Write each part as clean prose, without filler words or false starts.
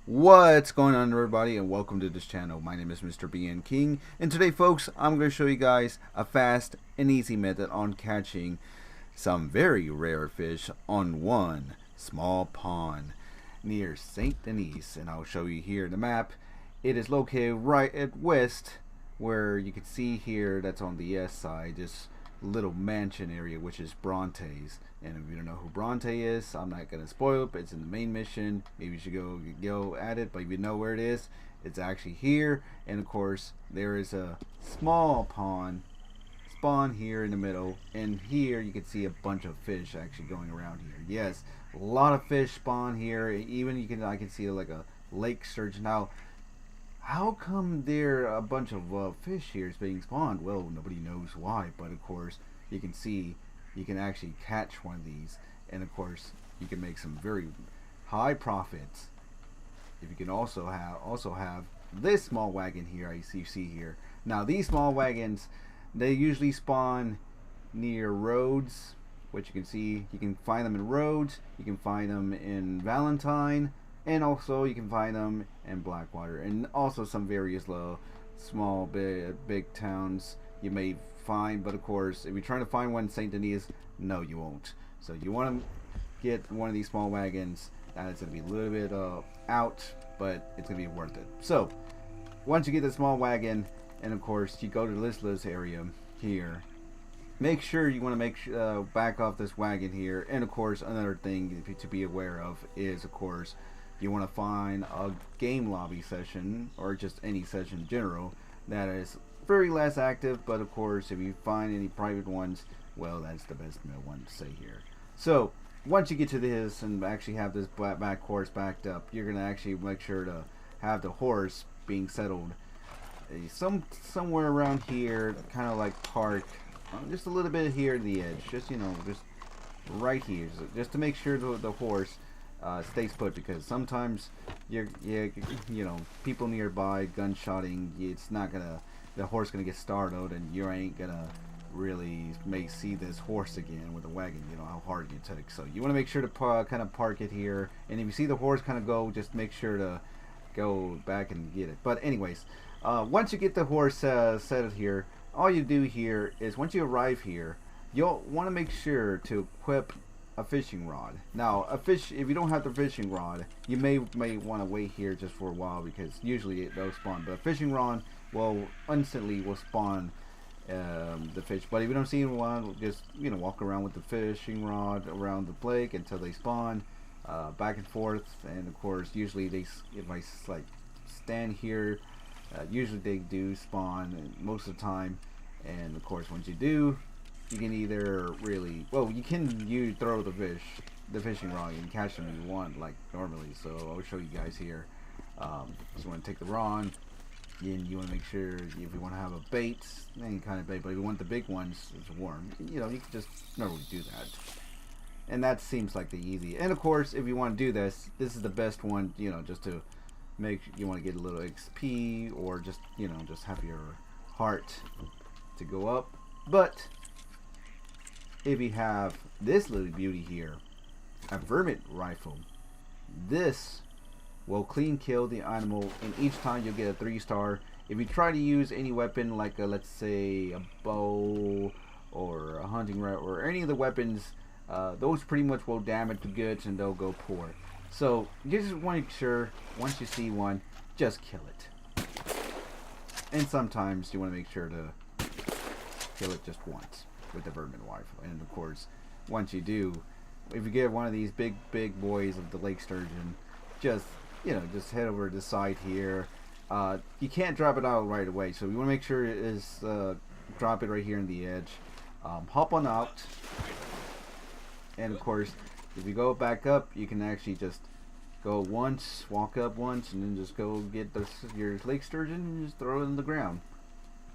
What's going on, everybody, and welcome to this channel. My name is Mr. BN King, and today, folks, I'm going to show you guys a fast and easy method on catching some very rare fish on one small pond near St. Denis. And I'll show you here the map. It is located right at west, where you can see here that's on the S side, this little mansion area, which is Bronte's. And if you don't know who Bronte is, I'm not gonna spoil it, but it's in the main mission. Maybe you should go at it, but if you know where it is, it's actually here. And of course, there is a small pond spawn here in the middle, and here you can see a bunch of fish actually going around here. Yes, a lot of fish spawn here. Even I can see like a lake sturgeon. Now, how come there are a bunch of fish here is being spawned? Well, nobody knows why, but of course you can see you can actually catch one of these, and of course you can make some very high profits. If you can also have this small wagon here, you see here. Now these small wagons, they usually spawn near roads, which you can see. You can find them in roads. You can find them in Valentine, and also you can find them in Blackwater, and also some various little small big towns you may find. But of course, if you're trying to find one in St. Denis, no, you won't. So you want to get one of these small wagons. It's going to be a little bit out, but it's going to be worth it. So once you get the small wagon, and of course you go to this list area here, make sure you want to back off this wagon here. And of course, another thing to be aware of is, of course, you want to find a game lobby session, or just any session in general, that is very less active. But of course, if you find any private ones, well, that's the best one to say here. So once you get to this and actually have this back horse backed up, you're gonna actually make sure to have the horse being settled somewhere around here, kind of like park just a little bit here at the edge, just just right here, just to make sure the horse stays put, because sometimes people nearby gunshotting. It's not gonna, the horse gonna get startled, and you ain't gonna really see this horse again with a wagon. You know how hard it takes. So you want to make sure to kind of park it here, and if you see the horse kind of go, just make sure to go back and get it. But anyways, once you get the horse settled here, all you do here is, once you arrive here, you'll want to make sure to equip a fishing rod. Now, if you don't have the fishing rod, you may want to wait here just for a while, because usually they'll spawn. But a fishing rod will instantly spawn the fish. But if you don't see one, just walk around with the fishing rod around the lake until they spawn, back and forth. And of course, usually if I like stand here, usually they do spawn most of the time. And of course, once you do, you can either you can throw the fishing rod and catch them if you want, like normally. So I'll show you guys here. Just want to take the rod, and you want to make sure, if you want to have a bait, any kind of bait, but if you want the big ones, it's warm. You can just normally do that. And that seems like the easy. And of course, if you want to do this is the best one. Just to you want to get a little XP, or just just have your heart to go up. But if you have this little beauty here, a vermin rifle, this will clean kill the animal, and each time you'll get a 3-star. If you try to use any weapon, like let's say a bow or a hunting rifle or any of the weapons, those pretty much will damage the goods and they'll go poor. So you just want to make sure, once you see one, just kill it. And sometimes you want to make sure to kill it just once with the vermin rifle. And of course, once you do, if you get one of these big boys of the lake sturgeon, just head over to the side here. You can't drop it out right away, so you want to make sure it is drop it right here in the edge. Hop on out, and of course, if you go back up, you can actually just go once, walk up once, and then just go get your lake sturgeon and just throw it in the ground.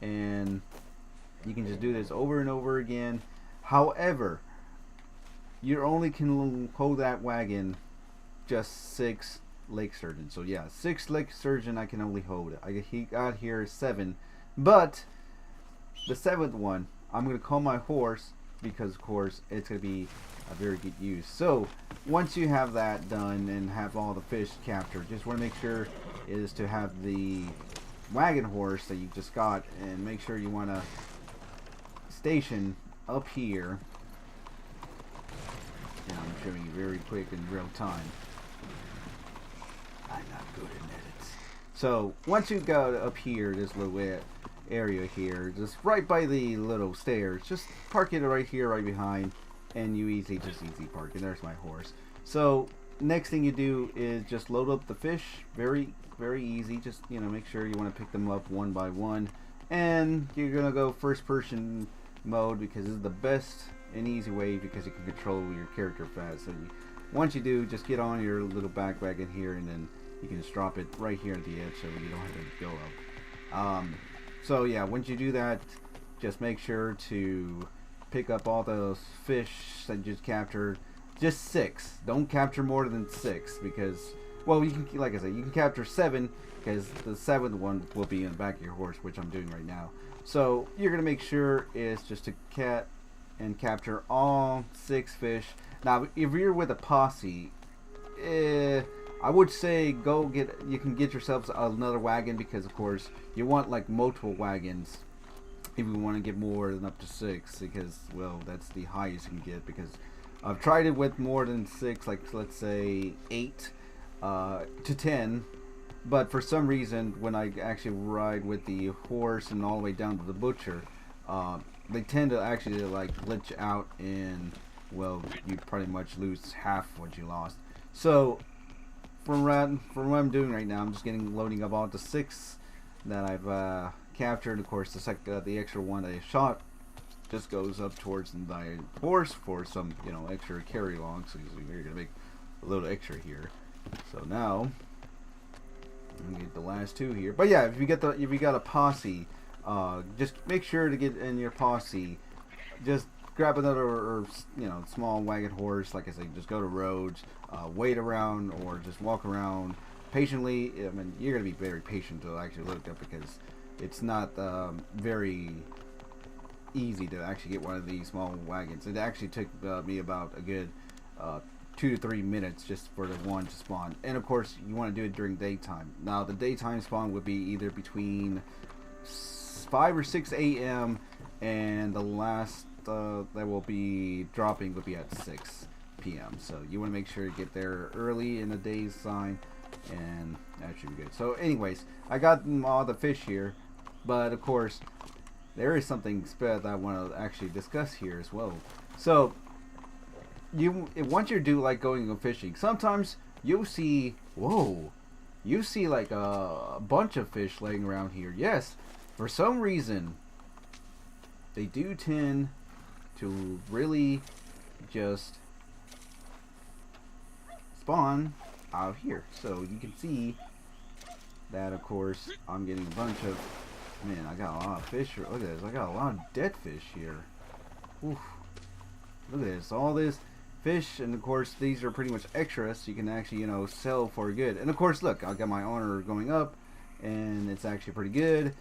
And you can just do this over and over again. However, you only can hold that wagon just 6 lake sturgeon. So yeah, 6 lake sturgeon I can only hold. He got here 7, but the 7th one, I'm gonna call my horse, because of course it's going to be a very good use. So once you have that done and have all the fish captured, just want to make sure is to have the wagon horse that you just got, and make sure you want to station up here. And I'm showing you very quick in real time. I'm not good at edits. So once you go up here, this little area here, just right by the little stairs, just park it right here, right behind, and you easy park. And there's my horse. So next thing you do is just load up the fish. Very easy. Just, you know, make sure you want to pick them up one by one, and you're gonna go first person mode because this is the best and easy way, because you can control your character fast. So once you do, just get on your little back wagon here, and then you can just drop it right here at the edge so you don't have to go up. So yeah, once you do that, just make sure to pick up all those fish that you just captured. Just 6. Don't capture more than 6, because, well, you can, like I said, you can capture 7, because the 7th one will be in the back of your horse, which I'm doing right now. So you're gonna make sure is just to capture all 6 fish. Now, if you're with a posse, I would say you can get yourselves another wagon, because of course you want like multiple wagons if you want to get more than up to 6, because, well, that's the highest you can get, because I've tried it with more than 6, like let's say 8 to 10, but for some reason when I actually ride with the horse and all the way down to the butcher, they tend to actually like glitch out, and, well, you pretty much lose half what you lost. So from what I'm doing right now, I'm just loading up all the 6 that I've captured. Of course, the extra one that I shot just goes up towards the horse for some, you know, extra carry along. So you're gonna make a little extra here. So now I'm gonna get the last 2 here. But yeah, if you got a posse, just make sure to get in your posse. Just grab another, you know, small wagon horse. Like I said, just go to roads, wait around, or just walk around patiently. I mean, you're gonna be very patient to actually look up, because it's not very easy to actually get one of these small wagons. It actually took me about a good 2 to 3 minutes just for the one to spawn. And of course, you want to do it during daytime. Now, the daytime spawn would be either between 5 or 6 a.m. and the last that will be dropping would be at 6 p.m. So you want to make sure you get there early in the day's sign, and that should be good. So anyways, I got all the fish here, but of course there is something that I want to actually discuss here as well. So once you do like going fishing, sometimes you'll see, whoa, you see like a bunch of fish laying around here. Yes, for some reason they do tend to really just spawn out here. So you can see that, of course, I'm getting a bunch of, man, I got a lot of fish here. Look at this, I got a lot of dead fish here. Oof. Look at this, all this fish, and of course these are pretty much extras, so you can actually, you know, sell for good. And of course, look, I got my honor going up, and it's actually pretty good.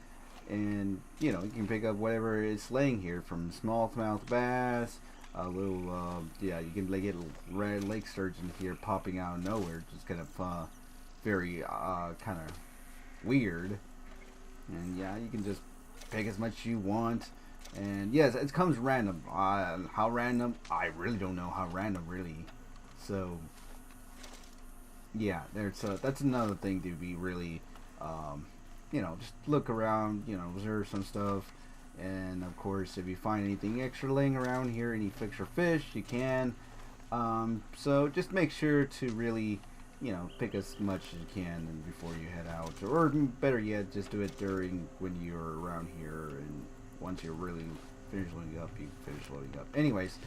And, you know, you can pick up whatever is laying here, from smallmouth bass, a little, yeah, you can get red lake sturgeon here popping out of nowhere, just kind of very kind of weird. And yeah, you can just pick as much as you want. And yes, it comes random. How random? I really don't know how random, really. So yeah, that's another thing to be really, you know, just look around, you know, observe some stuff. And of course, if you find anything extra laying around here, any extra fish, you can. So just make sure to really, you know, pick as much as you can and before you head out, or better yet, just do it during when you're around here, and once you're really finished loading up, you finish loading up. Anyways,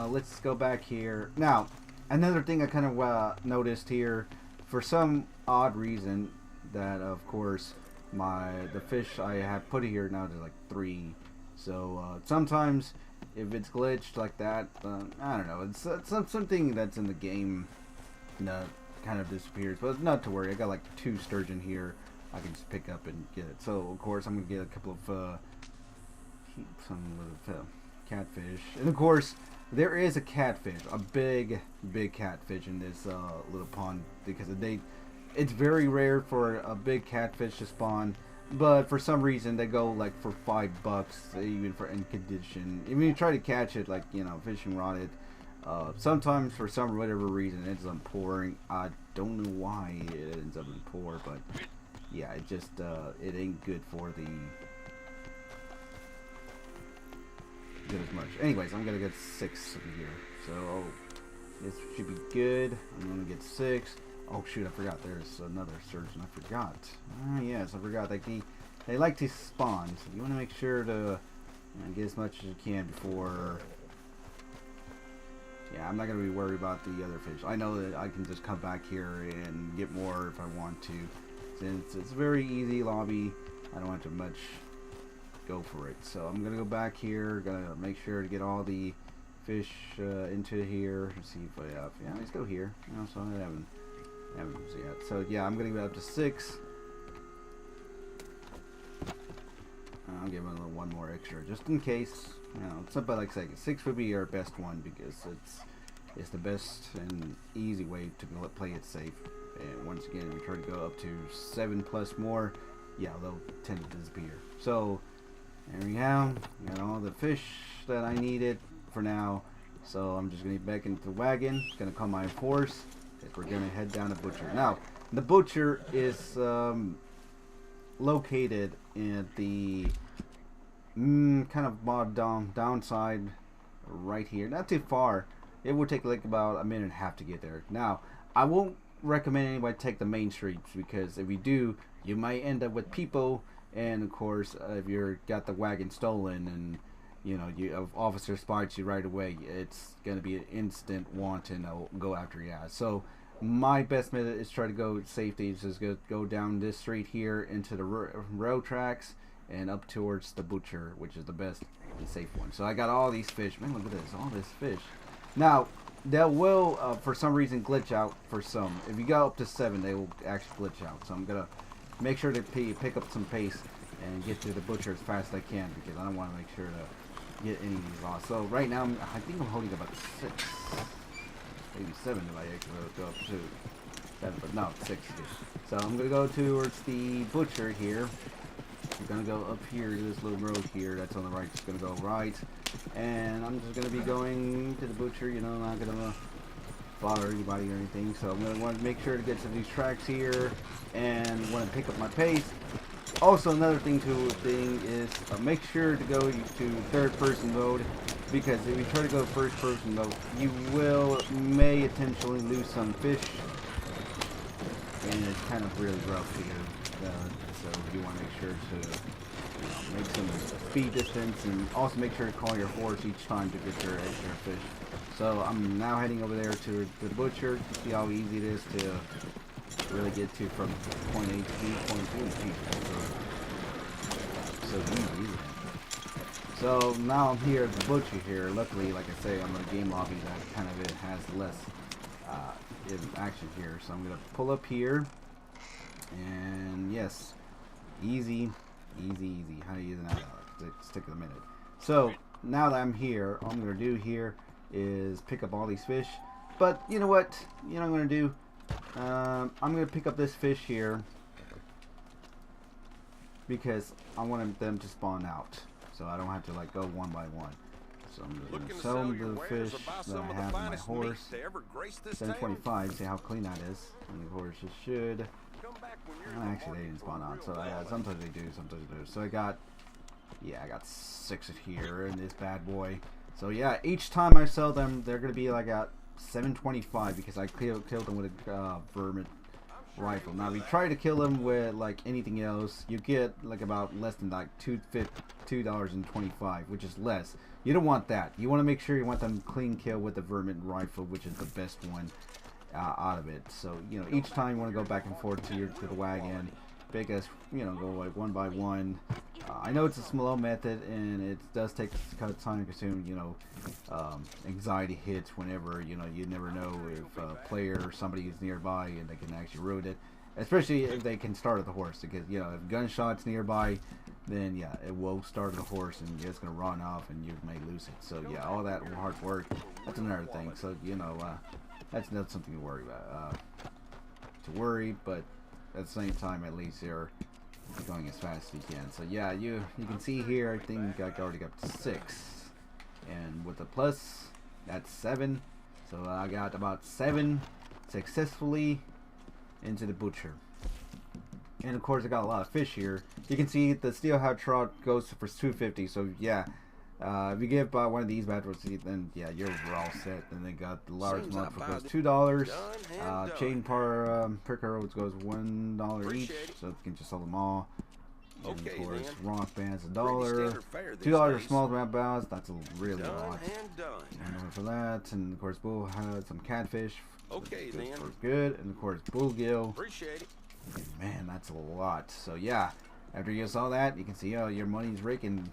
let's go back here. Now, another thing I kind of noticed here, for some odd reason, that of course the fish I have put here now, there's like 3. So sometimes if it's glitched like that, I don't know, it's something that's in the game that kind of disappears, but not to worry. I got like 2 sturgeon here I can just pick up and get it. So of course I'm gonna get a couple of some catfish. And of course, there is a catfish, a big catfish in this little pond, because it's very rare for a big catfish to spawn. But for some reason, they go like for $5, even for in condition. Even you try to catch it, like, you know, fishing rod it. Sometimes for some whatever reason, it ends up pouring. I don't know why it ends up in pour, but yeah, it just it ain't good for the good as much. Anyways, I'm gonna get 6 over here, so this should be good. I'm gonna get 6. Oh shoot, I forgot there's another surgeon. I forgot. Yes, I forgot. They like to spawn, so you want to make sure to get as much as you can before. Yeah, I'm not gonna be worried about the other fish. I know that I can just come back here and get more if I want to. Since it's a very easy lobby, I don't have to much go for it. So I'm gonna go back here. Gonna make sure to get all the fish into here. See if I have. Yeah, let's go here. You know, so I haven't yet. So yeah, I'm gonna go up to 6. I'll give it one more extra just in case. You know, something like 6 would be our best one because it's the best and easy way to play it safe. And once again, we try to go up to 7 plus more. Yeah, they'll tend to disappear. So there we have. Got all the fish that I needed for now. So I'm just gonna get back into the wagon. Gonna call my horse. We're gonna head down to butcher. Now, the butcher is located in the kind of downside right here. Not too far. It will take like about a minute and a half to get there. Now, I won't recommend anybody take the main streets because if you do, you might end up with people. And of course, if you're got the wagon stolen and you know you officer spots you right away, it's gonna be an instant want and they'll go after you. So my best method is try to go safety. Is just go down this street here into the rail tracks and up towards the butcher, which is the best and safe one. So I got all these fish. Man, look at this, all this fish. Now they will for some reason glitch out for some. If you go up to 7, they will actually glitch out. So I'm gonna make sure to pick up some pace and get to the butcher as fast as I can because I don't want to make sure to get any of these lost. So right now I think I'm holding about 6. Maybe 7 if I actually go up to 7, but no, 6. So I'm gonna go towards the butcher here. I'm gonna go up here to this little road here that's on the right. Just gonna go right, and I'm just gonna be going to the butcher. You know, I'm not gonna bother anybody or anything. So I'm gonna want to make sure to get to these tracks here, and want to pick up my pace. Also, another thing is make sure to go to third-person mode. Because if you try to go first person though, you may intentionally lose some fish, and it's kind of really rough here. So you want to make sure to make some speed distance, and also make sure to call your horse each time to get your extra fish. So I'm now heading over there to the butcher to see how easy it is to really get to from point A to B, point B. So easy. So now I'm here at the butcher here. Luckily, like I say, I'm in a game lobby that kind of it has less action here. So I'm gonna pull up here, and yes, easy. How do you use that? Stick of a minute. So now that I'm here, all I'm gonna do here is pick up all these fish. But you know what? You know what I'm gonna do? I'm gonna pick up this fish here because I want them to spawn out. So I don't have to like go one by one. So I'm just going to sell the fish that I have on my horse. 725. See how clean that is. And the horse should. Actually, they didn't spawn out. So yeah, sometimes they do, sometimes they do. So I got 6 here in this bad boy. So yeah, each time I sell them, they're going to be like at 725 because I killed them with a vermin rifle. Now if you try to kill them with like anything else, you get like about less than like $2.25, which is less. You don't want that. You want to make sure you want them clean kill with the vermin rifle, which is the best one out of it. So you know, each time you want to go back and forth to the wagon, pick us, you know, go like one by one. I know it's a slow method and it does take time consuming. You know, anxiety hits whenever, you know, you never know if a player or somebody is nearby and they can actually ruin it. Especially if they can start at the horse, because you know, if gunshots nearby, then yeah, it will start the horse and it's gonna run off and you may lose it. So yeah, all that hard work, that's another thing. So you know, that's not something to worry about. But at the same time, at least you're going as fast as you can. So yeah, you can see here, I think I already got to 6, and with the plus, that's 7. So I got about 7 successfully into the butcher. And of course, I got a lot of fish here. You can see the steelhead trout goes for 250. So yeah, if you get one of these bad ones, then yeah, you're all set. And they got the large month goes $2. Chain pricker goes $1 each. So you can just sell them all. And of course, rock bands $1. $2 small round bass. That's a really lot. And for that, and of course, bull had some catfish. Okay, then. Good, and of course, bluegill. Appreciate it. Man, that's a lot. So yeah, after you saw that, you can see your money's raking.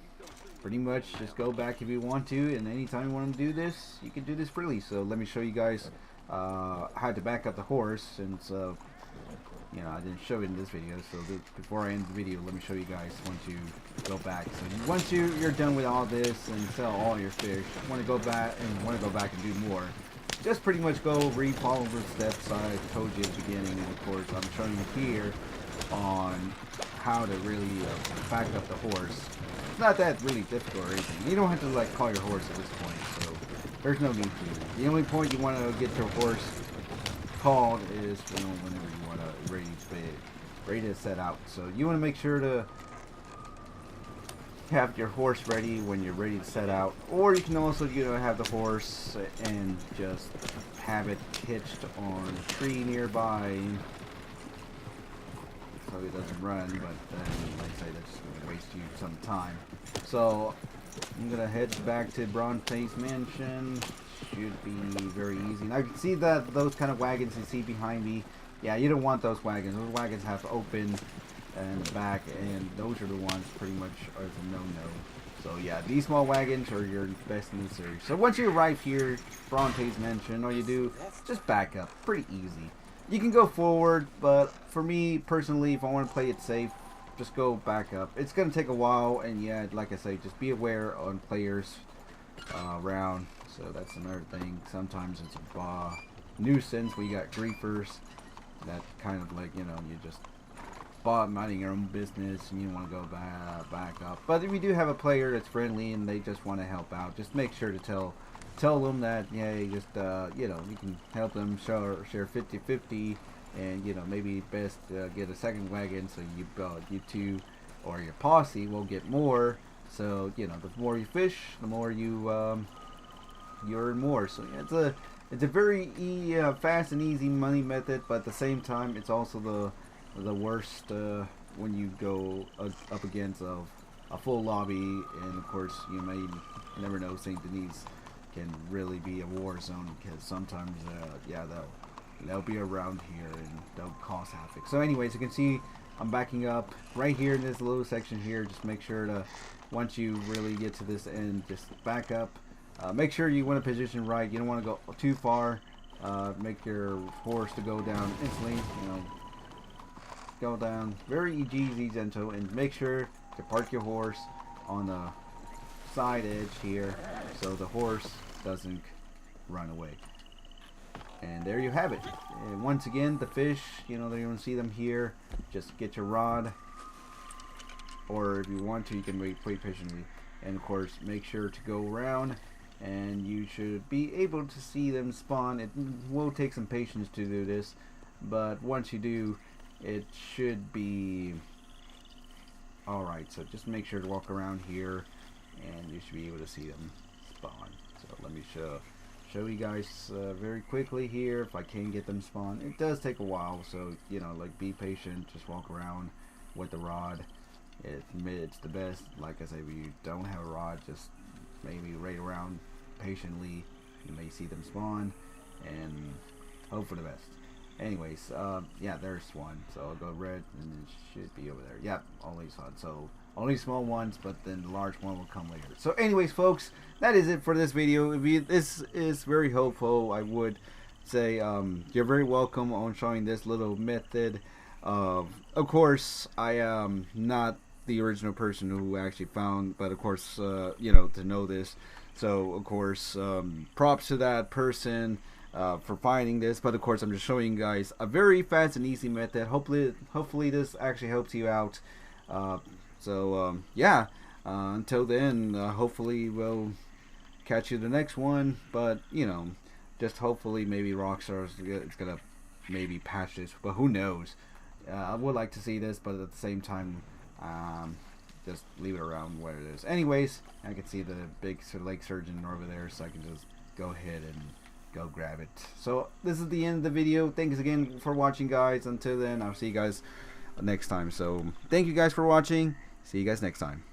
Pretty much just go back if you want to, and anytime you want to do this, you can do this freely. So let me show you guys how to back up the horse. And so, you know, I didn't show it in this video, so before I end the video, let me show you guys once you go back. So once you're done with all this and sell all your fish, want to go back and do more, just pretty much go follow the steps I told you at the beginning. And of course, I'm showing you here on how to really back up the horse. It's not that really difficult or anything. You don't have to like call your horse at this point, so there's no need to. The only point you want to get your horse called is whenever you want to ready to set out. So you want to make sure to have your horse ready when you're ready to set out, or you can also, you know, have the horse and just have it hitched on a tree nearby so it doesn't run. But then, like I say, that's just going to waste you some time. So I'm gonna head back to Bronte's mansion. Should be very easy. Now you can see that those kind of wagons you see behind me. Yeah, you don't want those wagons. Those wagons have open and back, and those are the ones pretty much are the no-no. So yeah, these small wagons are your best in the series. So once you arrive here, Bronte's mansion, all you do, just back up. Pretty easy. You can go forward, but for me personally, if I want to play it safe, just go back up. It's gonna take a while, and yeah, like I say, just be aware on players around. So that's another thing. Sometimes it's a nuisance. We got griefers that kind of like, you know, you just minding your own business and you don't want to go back up. But if you do have a player that's friendly and they just want to help out, just make sure to tell them that, yeah, you just you know, you can help them share 50-50, and you know, maybe best get a second wagon so you two or your posse will get more. So you know, the more you fish, the more you earn more. So yeah, it's a very fast and easy money method, but at the same time, it's also the worst when you go up against a full lobby. And of course, you may never know, St. Denis can really be a war zone, because sometimes yeah, they'll be around here and they'll cause havoc. So anyways, you can see I'm backing up right here in this little section here. Just make sure to, once you really get to this end, just back up. Make sure you want to position right. You don't want to go too far. Make your horse to go down instantly. You know, go down very easy, gentle, and make sure to park your horse on the side edge here so the horse doesn't run away. And there you have it. And once again, the fish, you know, you want to see them here. Just get your rod, or if you want to, you can wait patiently. And of course, make sure to go around, and you should be able to see them spawn. It will take some patience to do this, but once you do, it should be alright. So just make sure to walk around here, and you should be able to see them spawn. So let me show you guys very quickly here if I can get them spawn. It does take a while, so you know, like, be patient. Just walk around with the rod. It's the best. Like I say, if you don't have a rod, just maybe right around patiently. You may see them spawn, and hope for the best. Anyways, yeah, there's one. So I'll go red, and it should be over there. Yep, only one. So only small ones, but then the large one will come later. So anyways, folks, that is it for this video. This is very helpful, I would say. You're very welcome on showing this little method. Of course, I am not the original person who actually found, but of course, you know, to know this. So of course, props to that person for finding this. But of course, I'm just showing you guys a very fast and easy method. Hopefully this actually helps you out. Yeah. Until then, hopefully we'll catch you the next one. But you know, just hopefully maybe Rockstar is gonna maybe patch this, but who knows? I would like to see this, but at the same time, just leave it around where it is. Anyways, I can see the big lake surgeon over there, so I can just go ahead and go grab it. So this is the end of the video. Thanks again for watching, guys. Until then, I'll see you guys next time. So thank you guys for watching. See you guys next time.